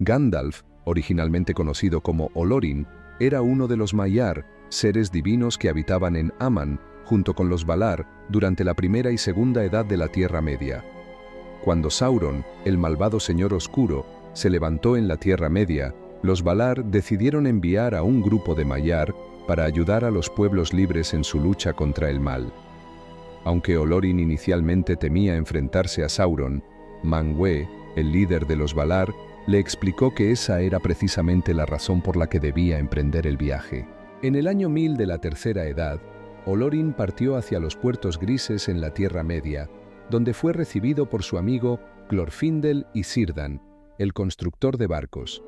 Gandalf, originalmente conocido como Olorin, era uno de los Maiar, seres divinos que habitaban en Aman, junto con los Valar, durante la primera y segunda edad de la Tierra Media. Cuando Sauron, el malvado Señor Oscuro, se levantó en la Tierra Media, los Valar decidieron enviar a un grupo de Maiar para ayudar a los pueblos libres en su lucha contra el mal. Aunque Olorin inicialmente temía enfrentarse a Sauron, Manwë, el líder de los Valar, le explicó que esa era precisamente la razón por la que debía emprender el viaje. En el año 1000 de la Tercera Edad, Olorin partió hacia los puertos grises en la Tierra Media, donde fue recibido por su amigo Glorfindel y Círdan, el constructor de barcos.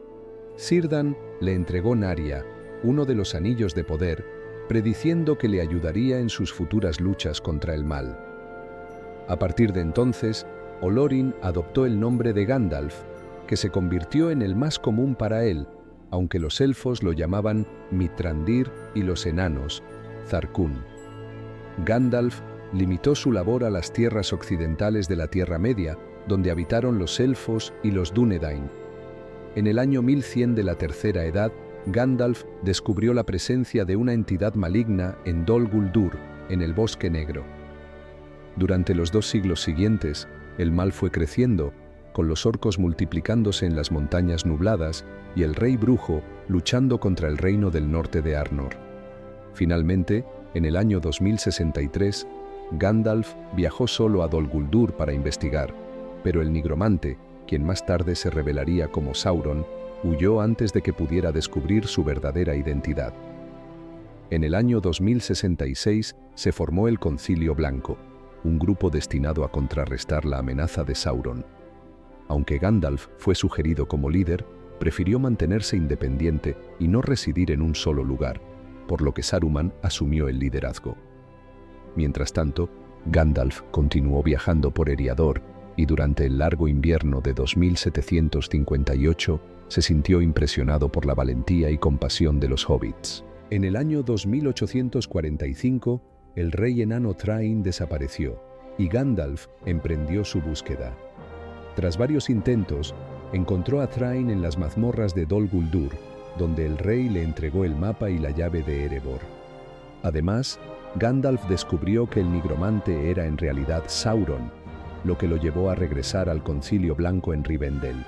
Círdan le entregó Narya, uno de los anillos de poder, prediciendo que le ayudaría en sus futuras luchas contra el mal. A partir de entonces, Olorin adoptó el nombre de Gandalf, que se convirtió en el más común para él, aunque los elfos lo llamaban Mithrandir y los enanos, Zarkun. Gandalf limitó su labor a las tierras occidentales de la Tierra Media, donde habitaron los elfos y los Dúnedain. En el año 1100 de la Tercera Edad, Gandalf descubrió la presencia de una entidad maligna en Dol Guldur, en el Bosque Negro. Durante los 2 siglos siguientes, el mal fue creciendo, con los orcos multiplicándose en las montañas nubladas y el rey brujo luchando contra el reino del norte de Arnor. Finalmente, en el año 2063, Gandalf viajó solo a Dol Guldur para investigar, pero el nigromante, quien más tarde se revelaría como Sauron, huyó antes de que pudiera descubrir su verdadera identidad. En el año 2066 se formó el Concilio Blanco, un grupo destinado a contrarrestar la amenaza de Sauron. Aunque Gandalf fue sugerido como líder, prefirió mantenerse independiente y no residir en un solo lugar, por lo que Saruman asumió el liderazgo. Mientras tanto, Gandalf continuó viajando por Eriador y durante el largo invierno de 2758 se sintió impresionado por la valentía y compasión de los hobbits. En el año 2845, el rey enano Thrain desapareció y Gandalf emprendió su búsqueda. Tras varios intentos, encontró a Thrain en las mazmorras de Dol Guldur, donde el rey le entregó el mapa y la llave de Erebor. Además, Gandalf descubrió que el nigromante era en realidad Sauron, lo que lo llevó a regresar al Concilio Blanco en Rivendell.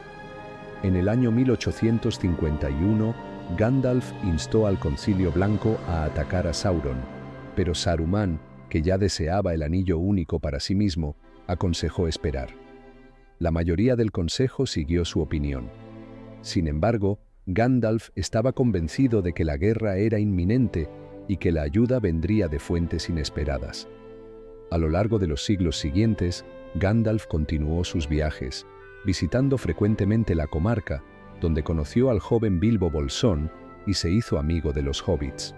En el año 1851, Gandalf instó al Concilio Blanco a atacar a Sauron, pero Saruman, que ya deseaba el anillo único para sí mismo, aconsejó esperar. La mayoría del consejo siguió su opinión. Sin embargo, Gandalf estaba convencido de que la guerra era inminente y que la ayuda vendría de fuentes inesperadas. A lo largo de los siglos siguientes, Gandalf continuó sus viajes, visitando frecuentemente la comarca, donde conoció al joven Bilbo Bolsón y se hizo amigo de los hobbits.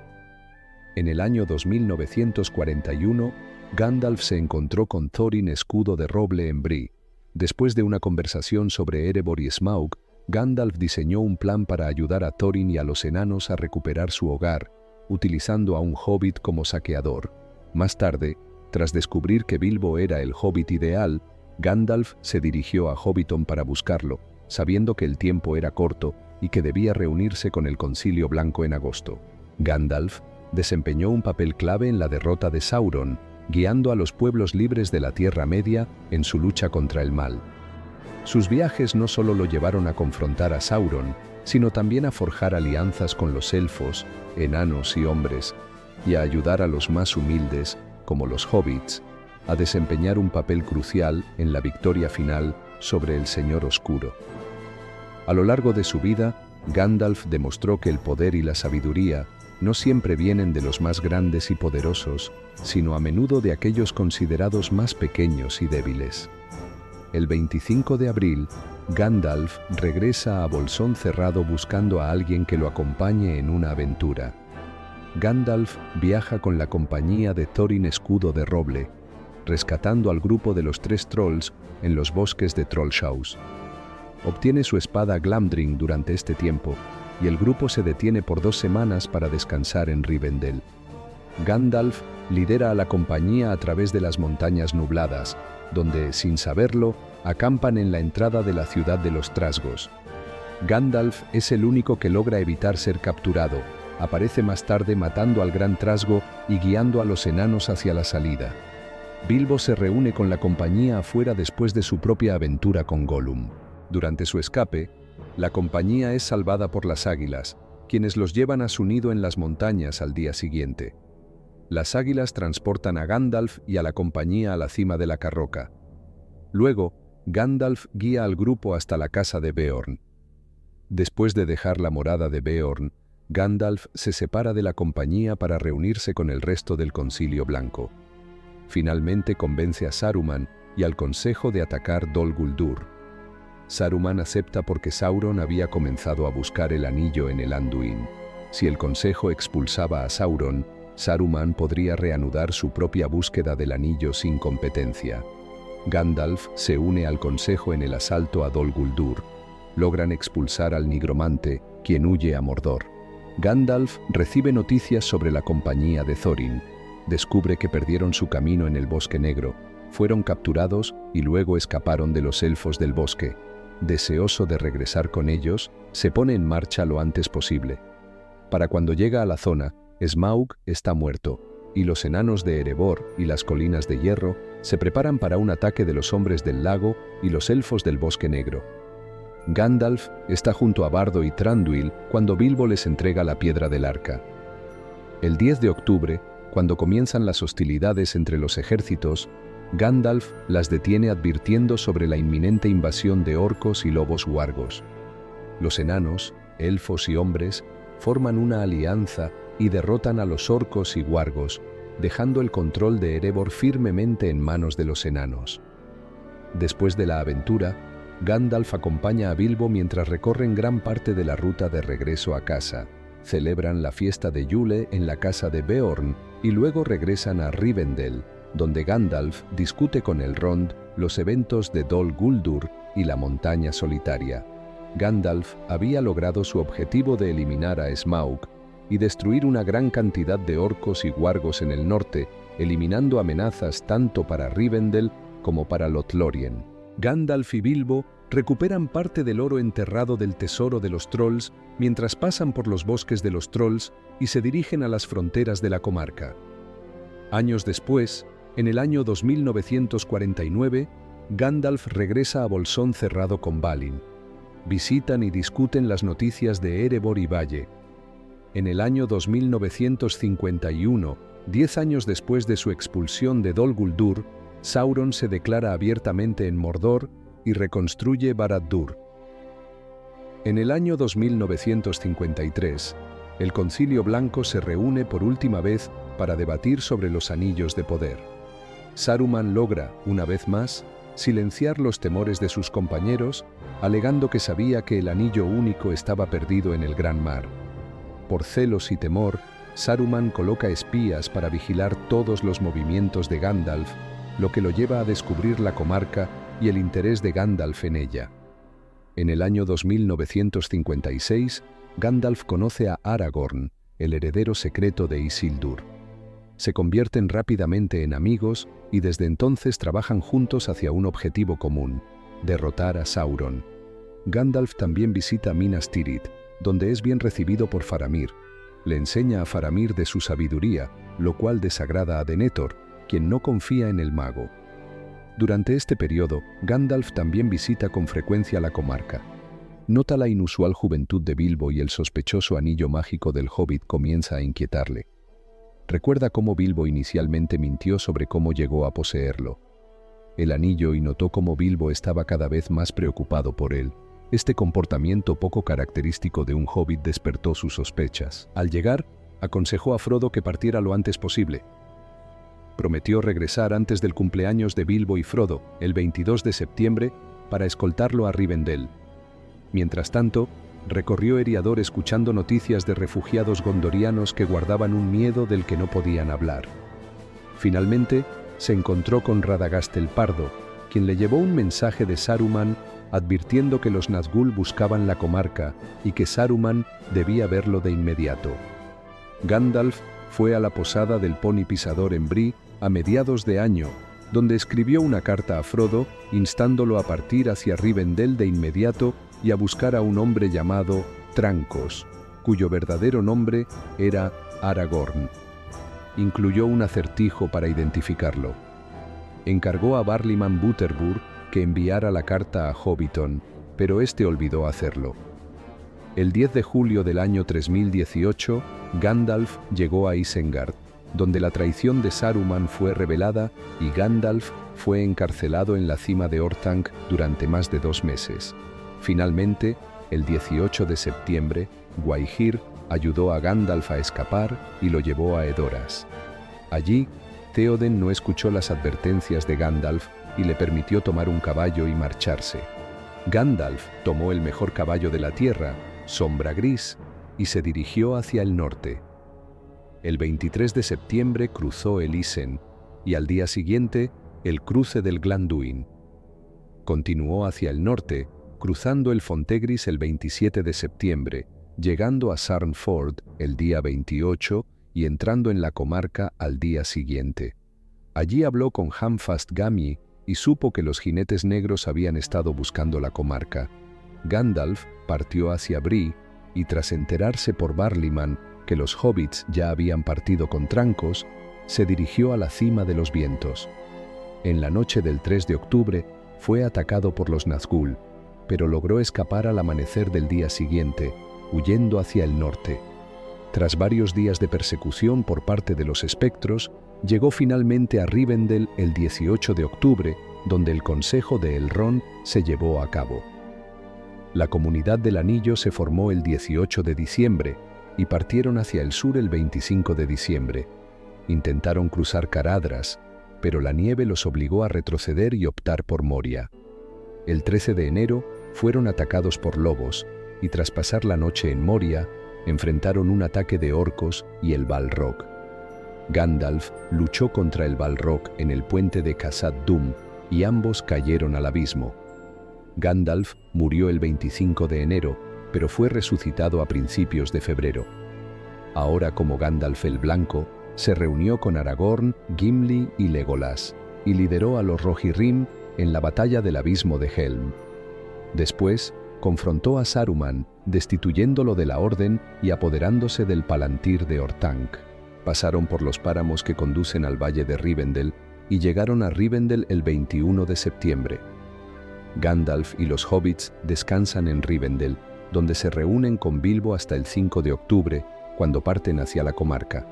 En el año 2941, Gandalf se encontró con Thorin Escudo de Roble en Bree. Después de una conversación sobre Erebor y Smaug, Gandalf diseñó un plan para ayudar a Thorin y a los enanos a recuperar su hogar, utilizando a un hobbit como saqueador. Más tarde, tras descubrir que Bilbo era el hobbit ideal, Gandalf se dirigió a Hobbiton para buscarlo, sabiendo que el tiempo era corto y que debía reunirse con el Concilio Blanco en agosto. Gandalf desempeñó un papel clave en la derrota de Sauron, guiando a los pueblos libres de la Tierra Media en su lucha contra el mal. Sus viajes no solo lo llevaron a confrontar a Sauron, sino también a forjar alianzas con los elfos, enanos y hombres, y a ayudar a los más humildes, como los hobbits, a desempeñar un papel crucial en la victoria final sobre el Señor Oscuro. A lo largo de su vida, Gandalf demostró que el poder y la sabiduría no siempre vienen de los más grandes y poderosos, sino a menudo de aquellos considerados más pequeños y débiles. El 25 de abril, Gandalf regresa a Bolsón Cerrado buscando a alguien que lo acompañe en una aventura. Gandalf viaja con la compañía de Thorin Escudo de Roble, rescatando al grupo de los 3 trolls en los bosques de Trollshaus. Obtiene su espada Glamdring durante este tiempo, y el grupo se detiene por 2 semanas para descansar en Rivendell. Gandalf lidera a la compañía a través de las montañas nubladas, donde, sin saberlo, acampan en la entrada de la ciudad de los Trasgos. Gandalf es el único que logra evitar ser capturado. Aparece más tarde matando al gran trasgo y guiando a los enanos hacia la salida. Bilbo se reúne con la compañía afuera después de su propia aventura con Gollum. Durante su escape, la compañía es salvada por las águilas, quienes los llevan a su nido en las montañas al día siguiente. Las águilas transportan a Gandalf y a la compañía a la cima de la carroca. Luego, Gandalf guía al grupo hasta la casa de Beorn. Después de dejar la morada de Beorn, Gandalf se separa de la compañía para reunirse con el resto del Concilio Blanco. Finalmente convence a Saruman y al Consejo de atacar Dol Guldur. Saruman acepta porque Sauron había comenzado a buscar el anillo en el Anduin. Si el Consejo expulsaba a Sauron, Saruman podría reanudar su propia búsqueda del anillo sin competencia. Gandalf se une al Consejo en el asalto a Dol Guldur. Logran expulsar al nigromante, quien huye a Mordor. Gandalf recibe noticias sobre la compañía de Thorin. Descubre que perdieron su camino en el Bosque Negro, fueron capturados y luego escaparon de los elfos del bosque. Deseoso de regresar con ellos, se pone en marcha lo antes posible. Para cuando llega a la zona, Smaug está muerto, y los enanos de Erebor y las colinas de hierro se preparan para un ataque de los hombres del lago y los elfos del Bosque Negro. Gandalf está junto a Bardo y Thranduil cuando Bilbo les entrega la piedra del arca. El 10 de octubre, cuando comienzan las hostilidades entre los ejércitos, Gandalf las detiene advirtiendo sobre la inminente invasión de orcos y lobos huargos. Los enanos, elfos y hombres forman una alianza y derrotan a los orcos y huargos, dejando el control de Erebor firmemente en manos de los enanos. Después de la aventura, Gandalf acompaña a Bilbo mientras recorren gran parte de la ruta de regreso a casa. Celebran la fiesta de Yule en la casa de Beorn y luego regresan a Rivendell, donde Gandalf discute con Elrond los eventos de Dol Guldur y la montaña solitaria. Gandalf había logrado su objetivo de eliminar a Smaug y destruir una gran cantidad de orcos y huargos en el norte, eliminando amenazas tanto para Rivendell como para Lothlórien. Gandalf y Bilbo recuperan parte del oro enterrado del tesoro de los trolls mientras pasan por los bosques de los trolls y se dirigen a las fronteras de la comarca. Años después, en el año 2949, Gandalf regresa a Bolsón cerrado con Balin. Visitan y discuten las noticias de Erebor y Valle. En el año 2951, 10 años después de su expulsión de Dol Guldur, Sauron se declara abiertamente en Mordor y reconstruye Barad-dûr. En el año 2953, el Concilio Blanco se reúne por última vez para debatir sobre los anillos de poder. Saruman logra, una vez más, silenciar los temores de sus compañeros, alegando que sabía que el anillo único estaba perdido en el gran mar. Por celos y temor, Saruman coloca espías para vigilar todos los movimientos de Gandalf, lo que lo lleva a descubrir la comarca y el interés de Gandalf en ella. En el año 2956, Gandalf conoce a Aragorn, el heredero secreto de Isildur. Se convierten rápidamente en amigos y desde entonces trabajan juntos hacia un objetivo común: derrotar a Sauron. Gandalf también visita Minas Tirith, donde es bien recibido por Faramir. Le enseña a Faramir de su sabiduría, lo cual desagrada a Denethor, quien no confía en el mago. Durante este periodo, Gandalf también visita con frecuencia la comarca. Nota la inusual juventud de Bilbo y el sospechoso anillo mágico del Hobbit comienza a inquietarle. Recuerda cómo Bilbo inicialmente mintió sobre cómo llegó a poseerlo. El anillo y notó cómo Bilbo estaba cada vez más preocupado por él. Este comportamiento poco característico de un hobbit despertó sus sospechas. Al llegar, aconsejó a Frodo que partiera lo antes posible. Prometió regresar antes del cumpleaños de Bilbo y Frodo, el 22 de septiembre, para escoltarlo a Rivendell. Mientras tanto, recorrió Eriador escuchando noticias de refugiados gondorianos que guardaban un miedo del que no podían hablar. Finalmente, se encontró con Radagast el Pardo, quien le llevó un mensaje de Saruman advirtiendo que los Nazgûl buscaban la comarca y que Saruman debía verlo de inmediato. Gandalf fue a la posada del Pony Pisador en Bree a mediados de año, donde escribió una carta a Frodo instándolo a partir hacia Rivendell de inmediato y a buscar a un hombre llamado Trancos, cuyo verdadero nombre era Aragorn. Incluyó un acertijo para identificarlo. Encargó a Barliman Butterbur que enviara la carta a Hobbiton, pero este olvidó hacerlo. El 10 de julio del año 3018, Gandalf llegó a Isengard, donde la traición de Saruman fue revelada y Gandalf fue encarcelado en la cima de Orthanc durante más de 2 meses. Finalmente, el 18 de septiembre, Gwaihir ayudó a Gandalf a escapar y lo llevó a Edoras. Allí, Théoden no escuchó las advertencias de Gandalf y le permitió tomar un caballo y marcharse. Gandalf tomó el mejor caballo de la tierra, Sombra Gris, y se dirigió hacia el norte. El 23 de septiembre cruzó el Isen y al día siguiente el cruce del Glanduin. Continuó hacia el norte, cruzando el Fontegris el 27 de septiembre, llegando a Sarnford el día 28 y entrando en la comarca al día siguiente. Allí habló con Hamfast Gamgee y supo que los jinetes negros habían estado buscando la comarca. Gandalf partió hacia Bree y tras enterarse por Barliman que los hobbits ya habían partido con Trancos, se dirigió a la cima de los vientos. En la noche del 3 de octubre fue atacado por los Nazgûl, pero logró escapar al amanecer del día siguiente, huyendo hacia el norte. Tras varios días de persecución por parte de los espectros, llegó finalmente a Rivendell el 18 de octubre, donde el Consejo de Elrond se llevó a cabo. La Comunidad del Anillo se formó el 18 de diciembre y partieron hacia el sur el 25 de diciembre. Intentaron cruzar Caradhras, pero la nieve los obligó a retroceder y optar por Moria. El 13 de enero fueron atacados por lobos y tras pasar la noche en Moria, enfrentaron un ataque de orcos y el Balrog. Gandalf luchó contra el Balrog en el puente de Khazad Dûm y ambos cayeron al abismo. Gandalf murió el 25 de enero, pero fue resucitado a principios de febrero. Ahora como Gandalf el Blanco, se reunió con Aragorn, Gimli y Legolas, y lideró a los Rohirrim en la batalla del abismo de Helm. Después, confrontó a Saruman, destituyéndolo de la Orden y apoderándose del Palantir de Orthanc. Pasaron por los páramos que conducen al valle de Rivendell y llegaron a Rivendell el 21 de septiembre. Gandalf y los hobbits descansan en Rivendell, donde se reúnen con Bilbo hasta el 5 de octubre, cuando parten hacia la comarca.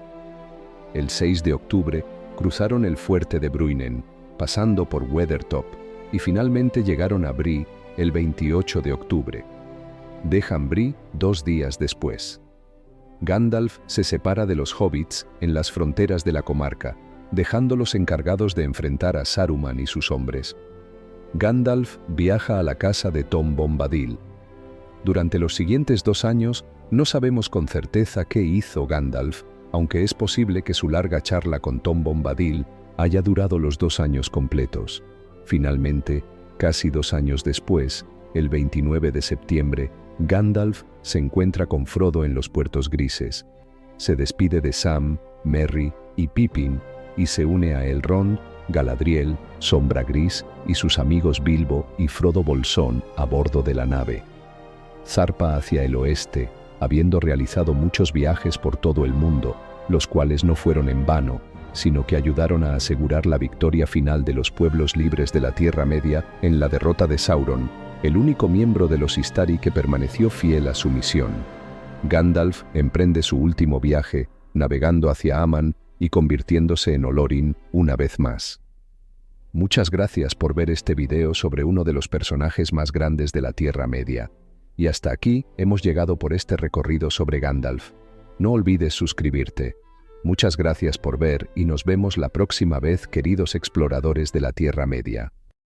El 6 de octubre cruzaron el fuerte de Bruinen, pasando por Weathertop, y finalmente llegaron a Bree el 28 de octubre. Dejan Bree 2 días después. Gandalf se separa de los hobbits en las fronteras de la comarca, dejándolos encargados de enfrentar a Saruman y sus hombres. Gandalf viaja a la casa de Tom Bombadil. Durante los siguientes 2 años no sabemos con certeza qué hizo Gandalf, aunque es posible que su larga charla con Tom Bombadil haya durado los 2 años completos. Finalmente, casi 2 años después, el 29 de septiembre, Gandalf se encuentra con Frodo en los Puertos Grises. Se despide de Sam, Merry y Pippin y se une a Elrond, Galadriel, Sombra Gris y sus amigos Bilbo y Frodo Bolsón a bordo de la nave. Zarpa hacia el oeste, habiendo realizado muchos viajes por todo el mundo, los cuales no fueron en vano, sino que ayudaron a asegurar la victoria final de los pueblos libres de la Tierra Media en la derrota de Sauron, el único miembro de los Istari que permaneció fiel a su misión. Gandalf emprende su último viaje, navegando hacia Aman y convirtiéndose en Olorin una vez más. Muchas gracias por ver este video sobre uno de los personajes más grandes de la Tierra Media. Y hasta aquí hemos llegado por este recorrido sobre Gandalf. No olvides suscribirte. Muchas gracias por ver y nos vemos la próxima vez, queridos exploradores de la Tierra Media.